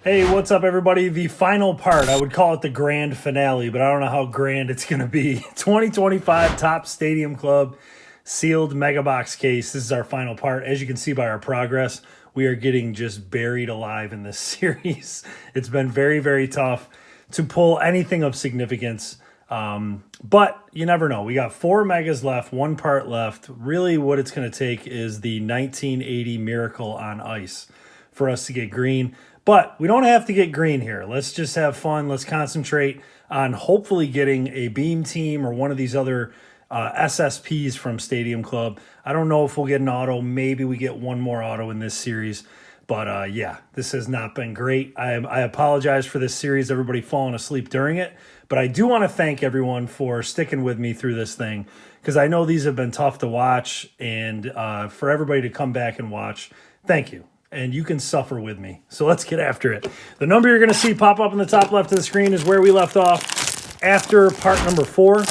Hey, what's up, everybody? The final part, I would call it the grand finale, but I don't know how grand it's going to be. 2025 Topps Stadium Club sealed mega box case. This is our final part. As you can see by our progress, we are getting just buried alive in this series. It's been very, very tough to pull anything of significance. But you never know. We got 4 megas left, 1 part left. Really what it's going to take is the 1980 Miracle on Ice for us to get green. But we don't have to get green here. Let's just have fun. Let's concentrate on hopefully getting a beam team or one of these other SSPs from Stadium Club. I don't know if we'll get an auto. Maybe we get one more auto in this series. But yeah, this has not been great. I apologize for this series, everybody falling asleep during it. But I do want to thank everyone for sticking with me through this thing, because I know these have been tough to watch. And for everybody to come back and watch, thank you. And you can suffer with me. So let's get after it. The number you're going to see pop up in the top left of the screen is where we left off after part number 4.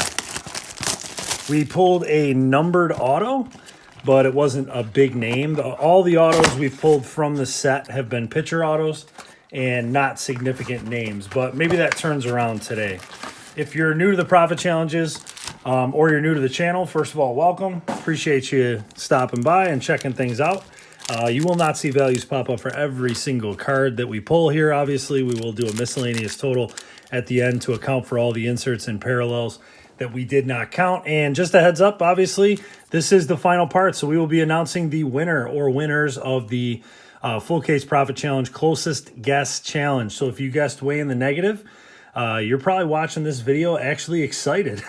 We pulled a numbered auto, but it wasn't a big name. All the autos we've pulled from the set have been pitcher autos and not significant names, but maybe that turns around today. If you're new to the Profit Challenges or you're new to the channel, first of all, welcome. Appreciate you stopping by and checking things out. You will not see values pop up for every single card that we pull here. Obviously, we will do a miscellaneous total at the end to account for all the inserts and parallels that we did not count. And just a heads up, obviously, this is the final part. So we will be announcing the winner or winners of the Full Case Profit Challenge Closest Guess Challenge. So if you guessed way in the negative, you're probably watching this video actually excited.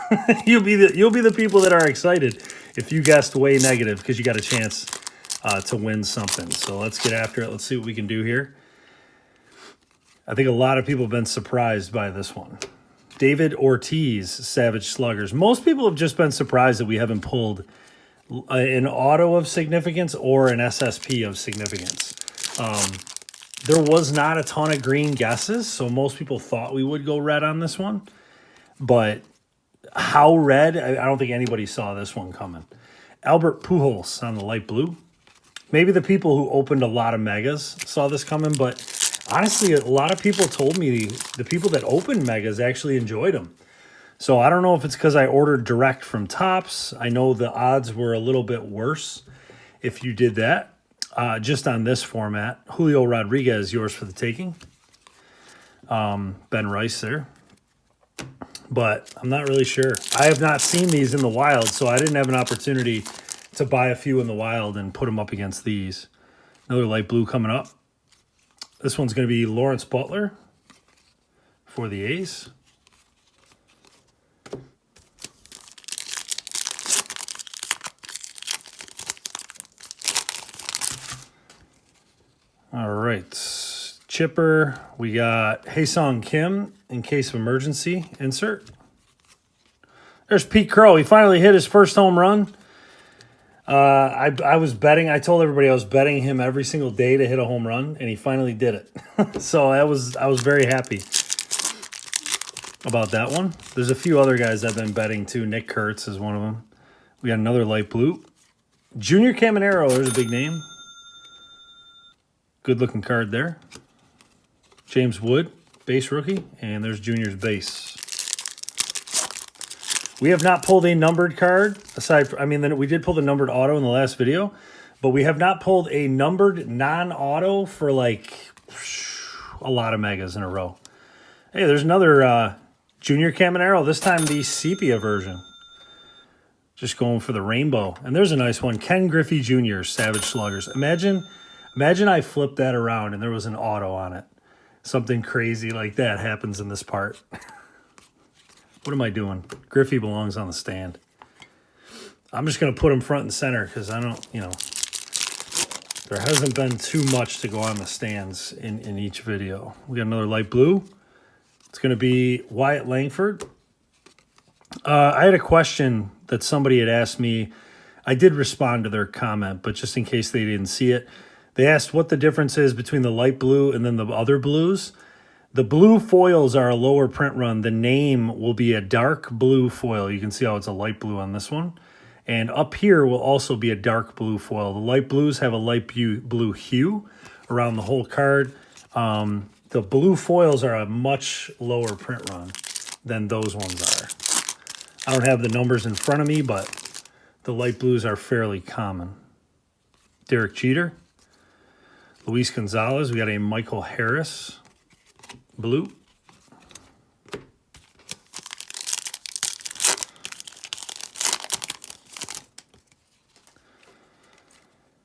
You'll be the people that are excited if you guessed way negative, because you got a chance to win something. So let's get after it. Let's see what we can do here. I think a lot of people have been surprised by this one. David Ortiz, Savage Sluggers. Most people have just been surprised that we haven't pulled an auto of significance or an SSP of significance. There was not a ton of green guesses, so most people thought we would go red on this one. But how red? I don't think anybody saw this one coming. Albert Pujols on the light blue. Maybe the people who opened a lot of megas saw this coming, but honestly, a lot of people told me the people that opened megas actually enjoyed them. So I don't know if it's because I ordered direct from Topps. I know the odds were a little bit worse if you did that. Just on this format, Julio Rodriguez, yours for the taking. Ben Rice there. But I'm not really sure. I have not seen these in the wild, so I didn't have an opportunity to buy a few in the wild and put them up against these. Another light blue coming up. This one's going to be Lawrence Butler for the A's. All right. Chipper, we got Hae-Sung Kim in case of emergency insert. There's Pete Crow. He finally hit his first home run. I was betting. I told everybody I was betting him every single day to hit a home run, and he finally did it. So I was very happy about that one. There's a few other guys I've been betting too. Nick Kurtz is one of them. We got another light blue. Junior Caminero, there's a big name. Good looking card there. James Wood, base rookie, and there's Junior's base. We have not pulled a numbered card, we did pull the numbered auto in the last video, but we have not pulled a numbered non-auto for like a lot of megas in a row. Hey, there's another Junior Caminero, this time the sepia version. Just going for the rainbow. And there's a nice one, Ken Griffey Jr., Savage Sluggers. Imagine I flipped that around and there was an auto on it. Something crazy like that happens in this part. What am I doing? Griffey belongs on the stand. I'm just going to put him front and center because I don't, there hasn't been too much to go on the stands in each video. We got another light blue. It's going to be Wyatt Langford. I had a question that somebody had asked me. I did respond to their comment, but just in case they didn't see it, they asked what the difference is between the light blue and then the other blues. The blue foils are a lower print run. The name will be a dark blue foil. You can see how it's a light blue on this one. And up here will also be a dark blue foil. The light blues have a light blue hue around the whole card. The blue foils are a much lower print run than those ones are. I don't have the numbers in front of me, but the light blues are fairly common. Derek Jeter. Luis Gonzalez. We got a Michael Harris blue.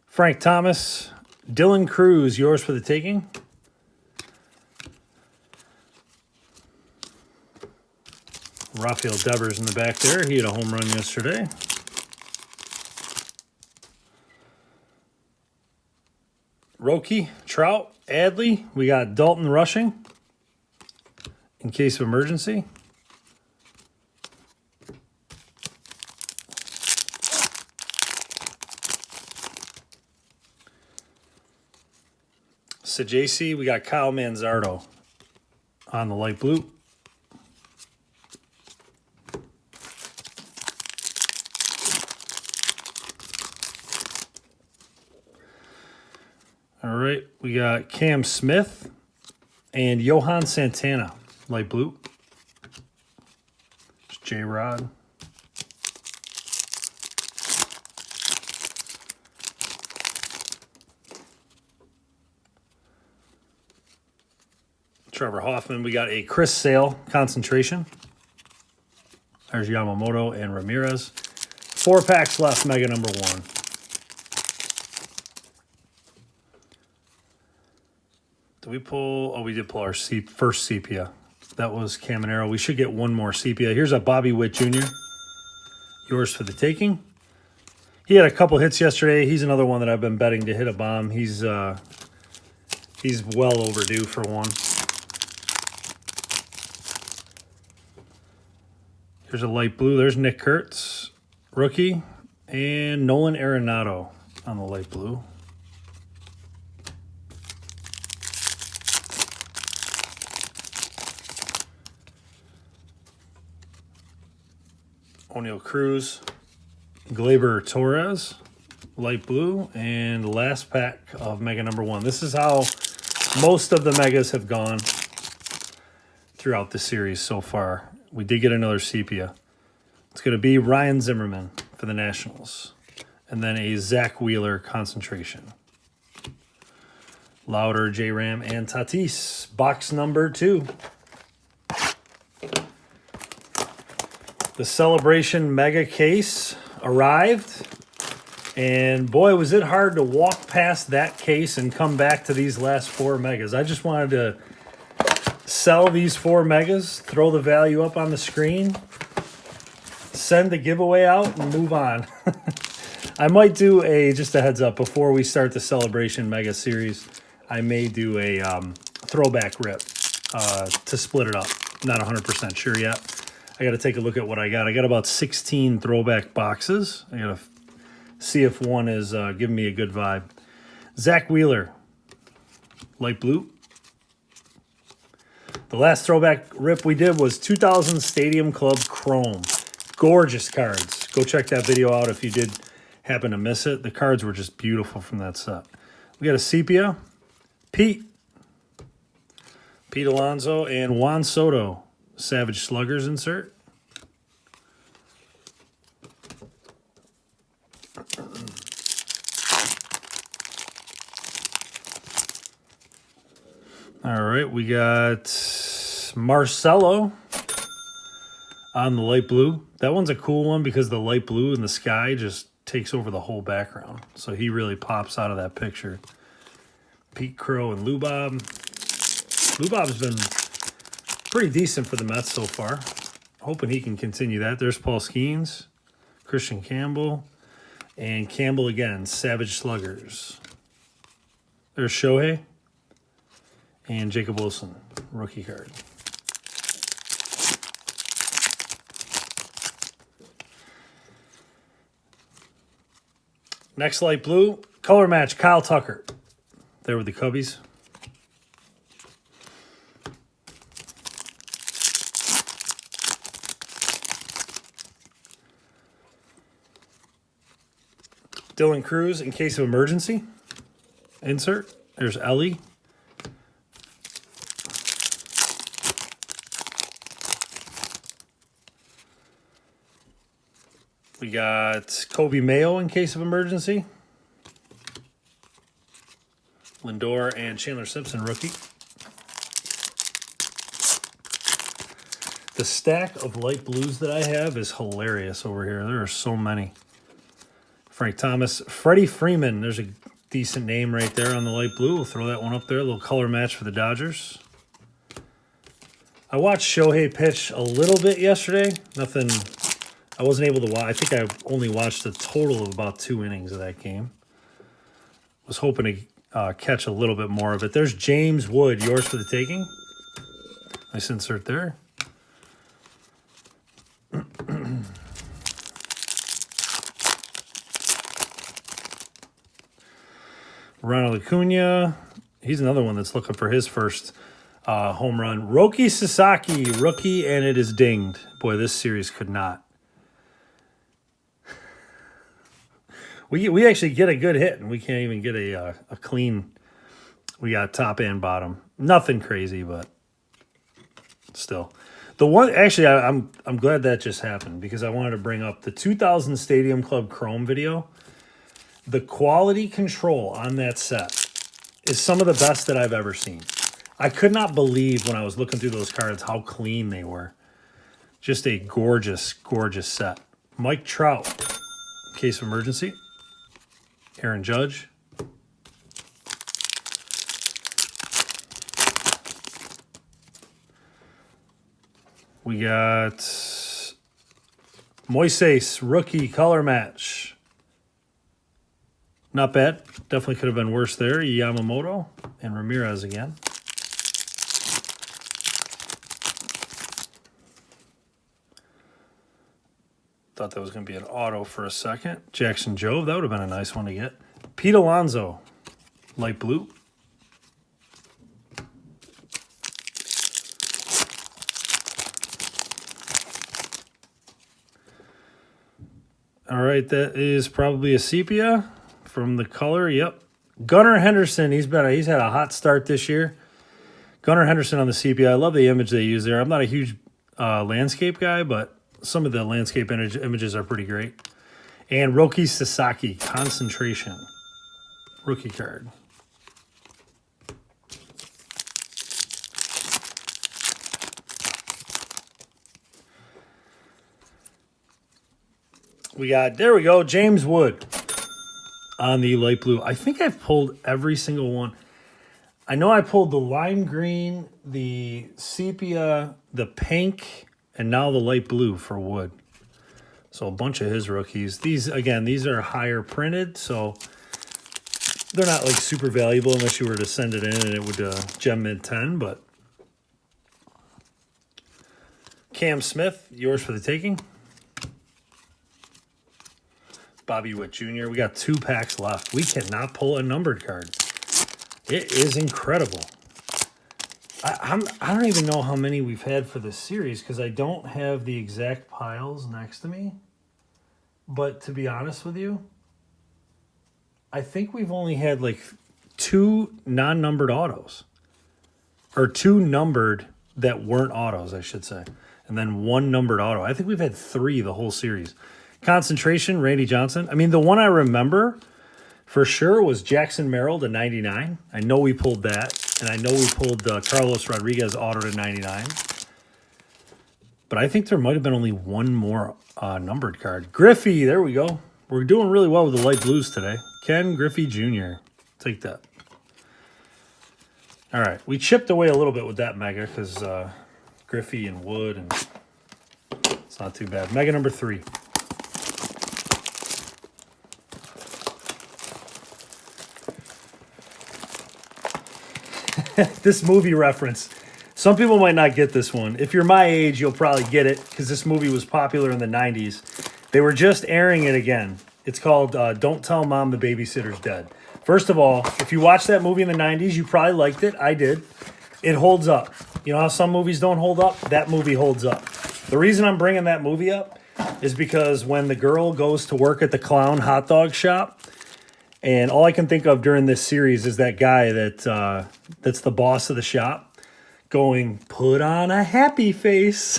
Frank Thomas. Dylan Cruz, yours for the taking. Rafael Devers in the back there. He had a home run yesterday. Roki, Trout, Adley. We got Dalton rushing in case of emergency. Sajasi, we got Kyle Manzardo on the light blue. All right, we got Cam Smith and Johan Santana, light blue. It's J-Rod. Trevor Hoffman, we got a Chris Sale concentration. There's Yamamoto and Ramirez. 4 packs left, mega number 1. Did we pull? Oh, we did pull our first sepia. That was Caminero. We should get one more sepia. Here's a Bobby Witt Jr. Yours for the taking. He had a couple hits yesterday. He's another one that I've been betting to hit a bomb. He's well overdue for one. Here's a light blue. There's Nick Kurtz, rookie, and Nolan Arenado on the light blue. O'Neal Cruz, Gleyber Torres, light blue, and last pack of mega number 1. This is how most of the megas have gone throughout the series so far. We did get another sepia. It's going to be Ryan Zimmerman for the Nationals, and then a Zach Wheeler concentration. Lauder, J-Ram, and Tatis, box number 2. The Celebration Mega case arrived, and boy, was it hard to walk past that case and come back to these last 4 megas. I just wanted to sell these 4 megas, throw the value up on the screen, send the giveaway out, and move on. I might do just a heads up, before we start the Celebration Mega series, I may do a throwback rip to split it up. Not 100% sure yet. I got to take a look at what I got. I got about 16 throwback boxes. I got to see if one is giving me a good vibe. Zach Wheeler, light blue. The last throwback rip we did was 2000 Stadium Club Chrome. Gorgeous cards. Go check that video out if you did happen to miss it. The cards were just beautiful from that set. We got a sepia, Pete Alonso, and Juan Soto. Savage Sluggers insert. All right, we got Marcelo on the light blue. That one's a cool one because the light blue in the sky just takes over the whole background. So he really pops out of that picture. Pete Crow and Lou Bob. Lou Bob's been pretty decent for the Mets so far. Hoping he can continue that. There's Paul Skeens, Christian Campbell, and Campbell again, Savage Sluggers. There's Shohei and Jacob Wilson, rookie card. Next light blue, color match, Kyle Tucker. There with the Cubbies. Dylan Cruz, in case of emergency. Insert. There's Ellie. We got Kobe Mayo in case of emergency. Lindor and Chandler Simpson rookie. The stack of light blues that I have is hilarious over here. There are so many. Frank Thomas. Freddie Freeman. There's a decent name right there on the light blue. We'll throw that one up there. A little color match for the Dodgers. I watched Shohei pitch a little bit yesterday. Nothing. I wasn't able to watch. I think I only watched a total of about 2 innings of that game. Was hoping to catch a little bit more of it. There's James Wood. Yours for the taking. Nice insert there. Ronald Acuna. He's another one that's looking for his first home run. Roki Sasaki, rookie, and it is dinged. Boy, this series could not. We actually get a good hit, and we can't even get a clean. We got top and bottom. Nothing crazy, but still. The one actually, I'm glad that just happened because I wanted to bring up the 2000 Stadium Club Chrome video. The quality control on that set is some of the best that I've ever seen. I could not believe when I was looking through those cards how clean they were. Just a gorgeous, gorgeous set. Mike Trout, in case of emergency. Aaron Judge. We got Moises, rookie color match. Not bad. Definitely could have been worse there. Yamamoto and Ramirez again. Thought that was going to be an auto for a second. Jackson Jove, that would have been a nice one to get. Pete Alonso, light blue. All right, that is probably a sepia from the color. Yep. Gunnar Henderson, he's had a hot start this year. Gunnar Henderson on the sepia. I love the image they use there. I'm not a huge landscape guy, but some of the landscape images are pretty great. And Roki Sasaki, concentration. Rookie card. We got, there we go, James Wood on the light blue. I think I've pulled every single one. I know I pulled the lime green, the sepia, the pink, and now the light blue for Wood. So a bunch of his rookies. These, again, these are higher printed, so they're not like super valuable unless you were to send it in and it would gem mid 10, but Cam Smith, yours for the taking. Bobby Witt Jr. We got 2 packs left. We cannot pull a numbered card. It is incredible. I don't even know how many we've had for this series because I don't have the exact piles next to me. But to be honest with you, I think we've only had like 2 non-numbered autos. Or 2 numbered that weren't autos, I should say. And then 1 numbered auto. I think we've had 3 the whole series. Concentration, Randy Johnson. I mean, the one I remember for sure was Jackson Merrill to 99. I know we pulled that. And I know we pulled Carlos Rodriguez auto to 99. But I think there might have been only 1 more numbered card. Griffey, there we go. We're doing really well with the light blues today. Ken Griffey Jr. Take that. All right. We chipped away a little bit with that mega because Griffey and Wood, and it's not too bad. Mega number 3. This movie reference. Some people might not get this one. If you're my age, you'll probably get it because this movie was popular in the 90s. They were just airing it again. It's called Don't Tell Mom the Babysitter's Dead. First of all, if you watched that movie in the 90s, you probably liked it. I did. It holds up. You know how some movies don't hold up? That movie holds up. The reason I'm bringing that movie up is because when the girl goes to work at the clown hot dog shop, and all I can think of during this series is that guy that's the boss of the shop going, put on a happy face.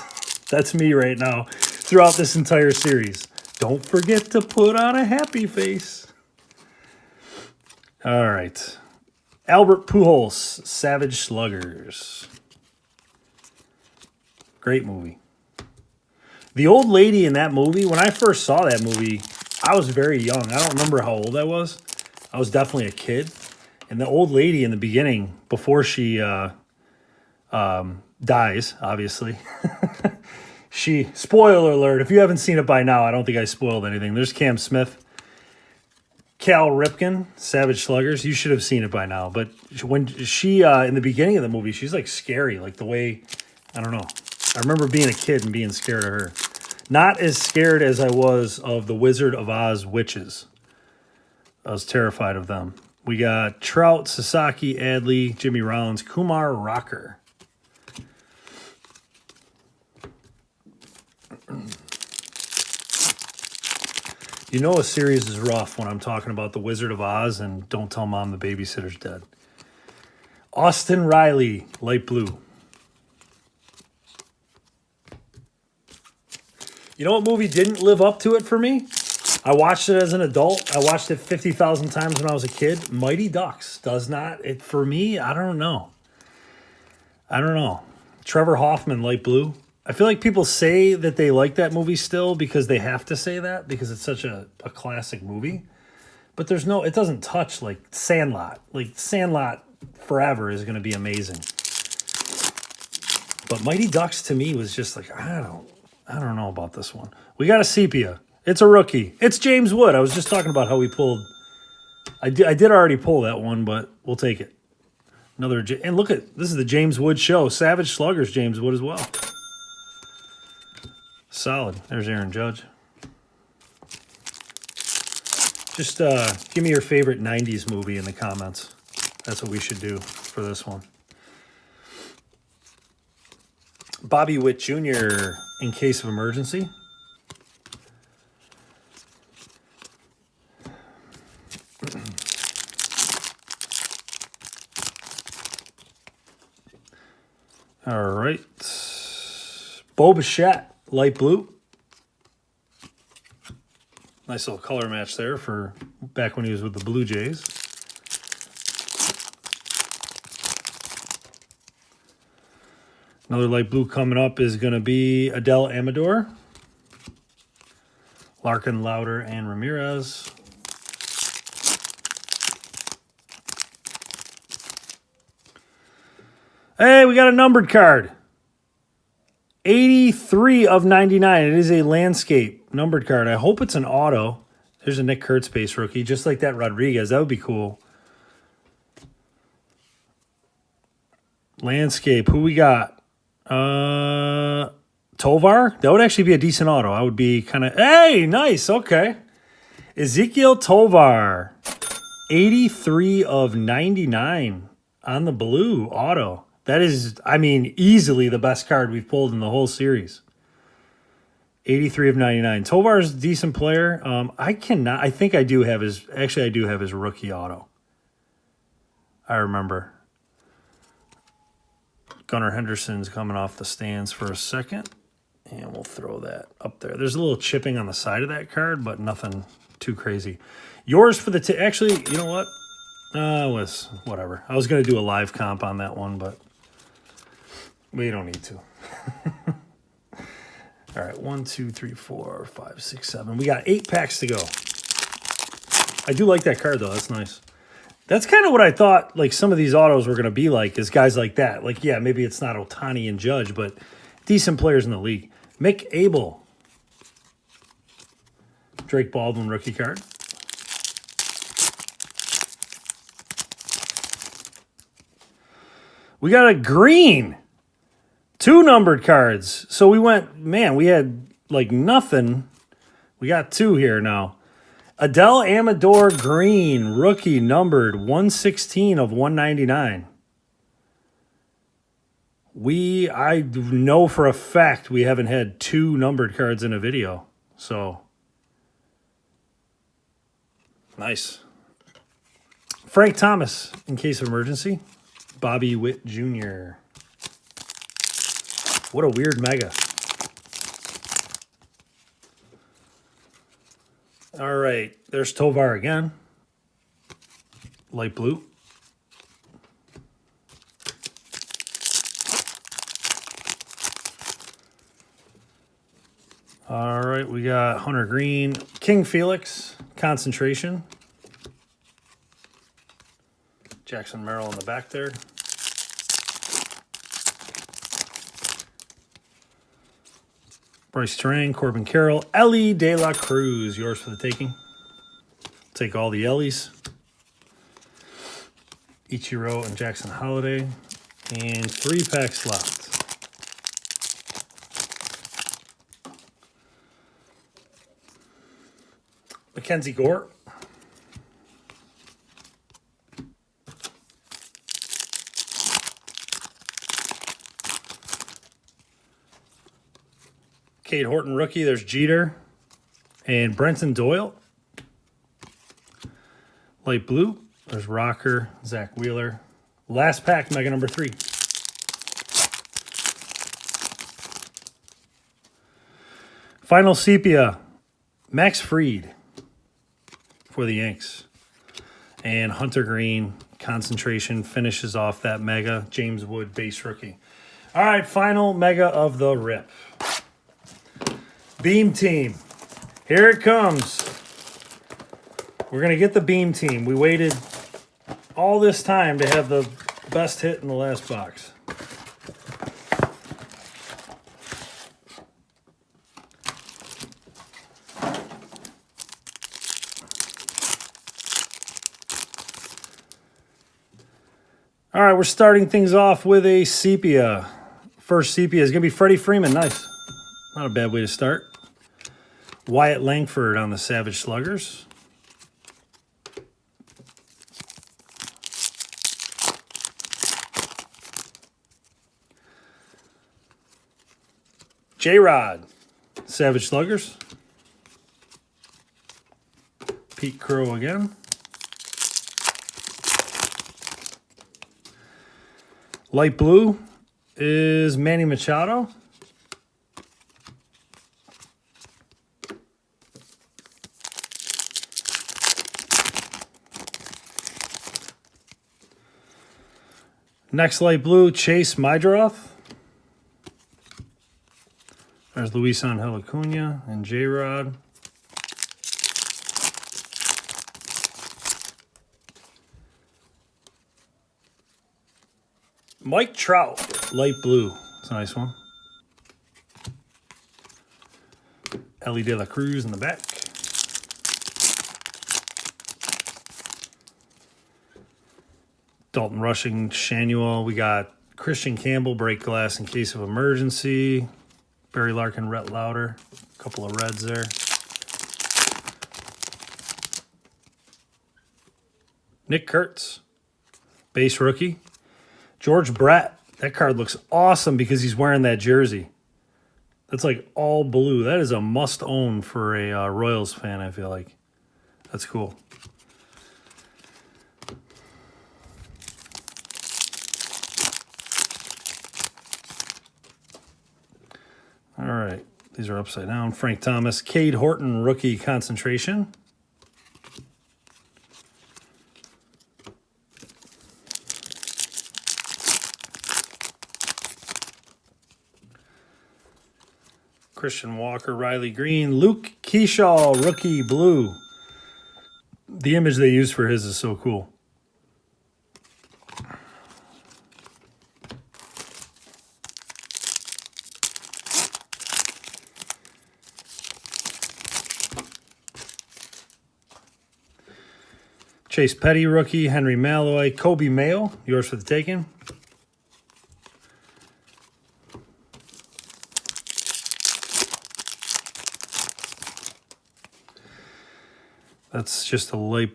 That's me right now throughout this entire series. Don't forget to put on a happy face. All right. Albert Pujols, Savage Sluggers. Great movie. The old lady in that movie, when I first saw that movie, I was very young. I don't remember how old I was. I was definitely a kid. And the old lady in the beginning, before she dies, obviously, spoiler alert, if you haven't seen it by now, I don't think I spoiled anything. There's Cam Smith. Cal Ripken, Savage Sluggers. You should have seen it by now. But when she, in the beginning of the movie, she's like scary. Like the way, I don't know. I remember being a kid and being scared of her. Not as scared as I was of the Wizard of Oz witches. I was terrified of them. We got Trout, Sasaki, Adley, Jimmy Rollins, Kumar Rocker. You know a series is rough when I'm talking about the Wizard of Oz and Don't Tell Mom the Babysitter's Dead. Austin Riley, light blue. You know what movie didn't live up to it for me? I watched it as an adult. I watched it 50,000 times when I was a kid. Mighty Ducks does not. It for me, I don't know. Trevor Hoffman, light blue. I feel like people say that they like that movie still because they have to say that because it's such a classic movie. But it doesn't touch like Sandlot. Like Sandlot forever is going to be amazing. But Mighty Ducks to me was just like, I don't know about this one. We got a sepia. It's a rookie. It's James Wood. I was just talking about how we pulled. I did already pull that one, but we'll take it. And look at this is the James Wood show. Savage Sluggers, James Wood as well. Solid. There's Aaron Judge. Just give me your favorite 90s movie in the comments. That's what we should do for this one. Bobby Witt Jr. in case of emergency. All right. Bo Bichette, light blue. Nice little color match there for back when he was with the Blue Jays. Another light blue coming up is going to be Adele Amador, Larkin, Lauder, and Ramirez. Hey, we got a numbered card. 83 of 99. It is a landscape numbered card. I hope it's an auto. There's a Nick Kurtzbase rookie, just like that Rodriguez. That would be cool. Landscape. Who we got? Tovar? That would actually be a decent auto. I would be kind of... Hey, nice. Okay. Ezekiel Tovar. 83 of 99 on the blue auto. That is, I mean, easily the best card we've pulled in the whole series. 83 of 99. Tovar's a decent player. I think I do have his... Actually, I do have his rookie auto. I remember. Gunnar Henderson's coming off the stands for a second. And we'll throw that up there. There's a little chipping on the side of that card, but nothing too crazy. Yours for the... Actually, you know what? Was whatever. I was going to do a live comp on that one, but we don't need to. All right, 1, 2, 3, 4, 5, 6, 7. We got 8 packs to go. I do like that card, though. That's nice. That's kind of what I thought, like, some of these autos were going to be like, is guys like that. Like, yeah, maybe it's not Ohtani and Judge, but decent players in the league. Mick Abel. Drake Baldwin rookie card. We got a green. 2 numbered cards. So we went, man, we had like nothing. We got 2 here now. Adele Amador green, rookie numbered 116 of 199. I know for a fact we haven't had 2 numbered cards in a video. So, nice. Frank Thomas in case of emergency. Bobby Witt Jr. What a weird mega. All right, there's Tovar again. Light blue. All right, we got Hunter Green. King Felix, concentration. Jackson Merrill in the back there. Bryce Terang, Corbin Carroll, Ellie De La Cruz, yours for the taking. Take all the Ellies. Ichiro and Jackson Holiday. And 3 packs left. Mackenzie Gore. Cade Horton rookie. There's Jeter. And Brenton Doyle. Light blue. There's Rocker. Zach Wheeler. Last pack, mega number 3. Final sepia. Max Fried for the Yanks. And Hunter Green, concentration, finishes off that mega. James Wood, base rookie. All right, final mega of the rip. Beam team. Here it comes. We're going to get the beam team. We waited all this time to have the best hit in the last box. All right, we're starting things off with a sepia. First sepia is going to be Freddie Freeman. Nice. Not a bad way to start. Wyatt Langford on the Savage Sluggers. J-Rod, Savage Sluggers. Pete Crow again. Light blue is Manny Machado. Next light blue, Chase Mydroth. There's Luis Angel Acuna and J-Rod. Mike Trout, light blue. It's a nice one. Ellie De La Cruz in the back. Dalton Rushing, Shanuel. We got Christian Campbell, break glass in case of emergency. Barry Larkin, Rhett Lauder. A couple of reds there. Nick Kurtz, base rookie. George Brett. That card looks awesome because he's wearing that jersey. That's like all blue. That is a must-own for a Royals fan, I feel like. That's cool. All right, these are upside down. Frank Thomas, Cade Horton, rookie concentration. Christian Walker, Riley Green, Luke Keyshaw, rookie blue. The image they use for his is so cool. Chase Petty, rookie. Henry Malloy. Kobe Mayo, yours for the taking. That's just a light,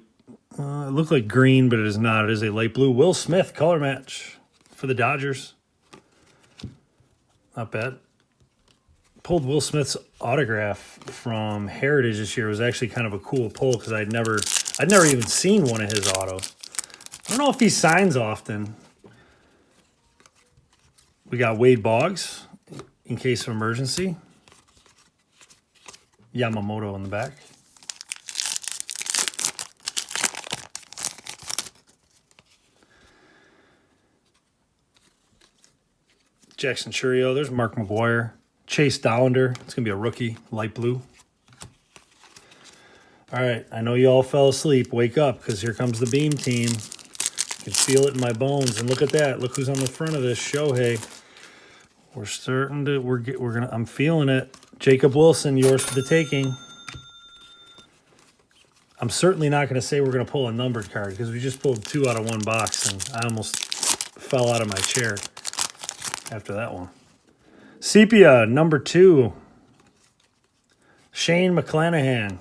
it looked like green, but it is not. It is a light blue. Will Smith, color match for the Dodgers. Not bad. Pulled Will Smith's autograph from Heritage this year. It was actually kind of a cool pull because I'd never even seen one of his autos. I don't know if he signs often. We got Wade Boggs in case of emergency. Yamamoto in the back. Jackson Churio. There's Mark McGuire. Chase Dollander. It's going to be a rookie, light blue. All right, I know you all fell asleep. Wake up, because here comes the beam team. You can feel it in my bones. And look at that. Look who's on the front of this. Shohei. We're starting to, I'm feeling it. Jacob Wilson, yours for the taking. I'm certainly not going to say we're going to pull a numbered card, because we just pulled 2 out of 1 box, and I almost fell out of my chair after that one. Sepia, number 2. Shane McClanahan.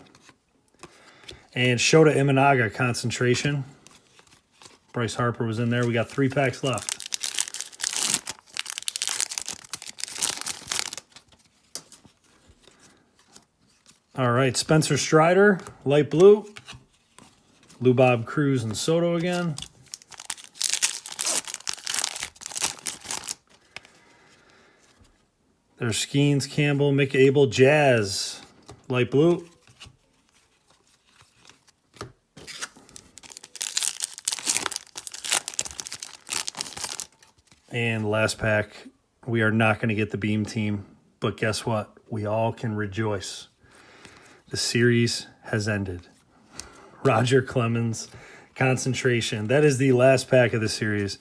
And Shota Imanaga, concentration. Bryce Harper was in there. We got 3 packs left. All right, Spencer Strider, light blue. Lubob, Cruz, and Soto again. There's Skeens, Campbell, McAble, Jazz, light blue. And last pack, we are not going to get the beam team, but guess what? We all can rejoice. The series has ended. Roger Clemens, concentration. That is the last pack of the series.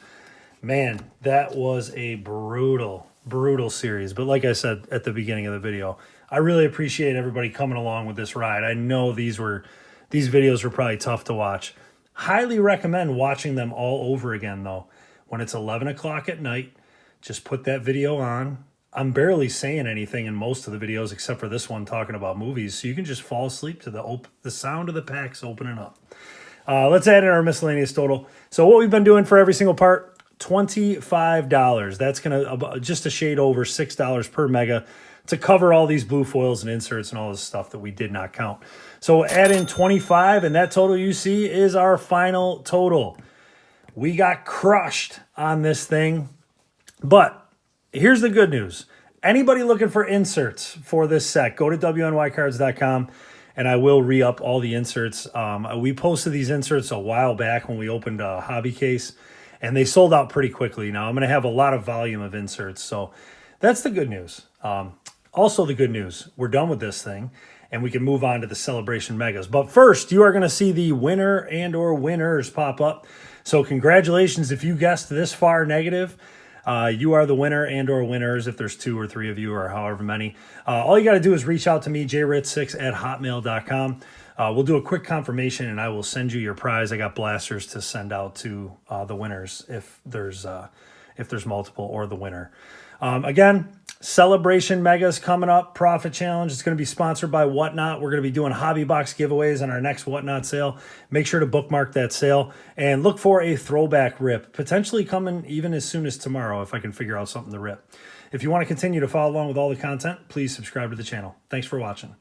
Man, that was a brutal, brutal series. But like I said at the beginning of the video, I really appreciate everybody coming along with this ride. I know these videos were probably tough to watch. Highly recommend watching them all over again, though. When it's 11 o'clock at night, just put that video on. I'm barely saying anything in most of the videos except for this one talking about movies, so you can just fall asleep to the sound of the packs opening up. Let's add in our miscellaneous total. So what we've been doing for every single part, $25. That's going to just a shade over $6 per mega to cover all these blue foils and inserts and all this stuff that we did not count. So add in 25, and that total you see is our final total. We got crushed on this thing, but here's the good news. Anybody looking for inserts for this set, go to wnycards.com, and I will re-up all the inserts. We posted these inserts a while back when we opened a hobby case, and they sold out pretty quickly. Now, I'm going to have a lot of volume of inserts, so that's the good news. Also the good news, we're done with this thing, and we can move on to the Celebration Megas. But first, you are going to see the winner and or winners pop up. So congratulations if you guessed this far negative. You are the winner and or winners if there's 2 or 3 of you or however many. All you got to do is reach out to me, jrit6@hotmail.com. We'll do a quick confirmation, and I will send you your prize. I got blasters to send out to the winners if there's multiple, or the winner. Again, Celebration Megas coming up, Profit Challenge. It's going to be sponsored by Whatnot. We're going to be doing hobby box giveaways on our next Whatnot sale. Make sure to bookmark that sale and look for a throwback rip, potentially coming even as soon as tomorrow if I can figure out something to rip. If you want to continue to follow along with all the content, please subscribe to the channel. Thanks for watching.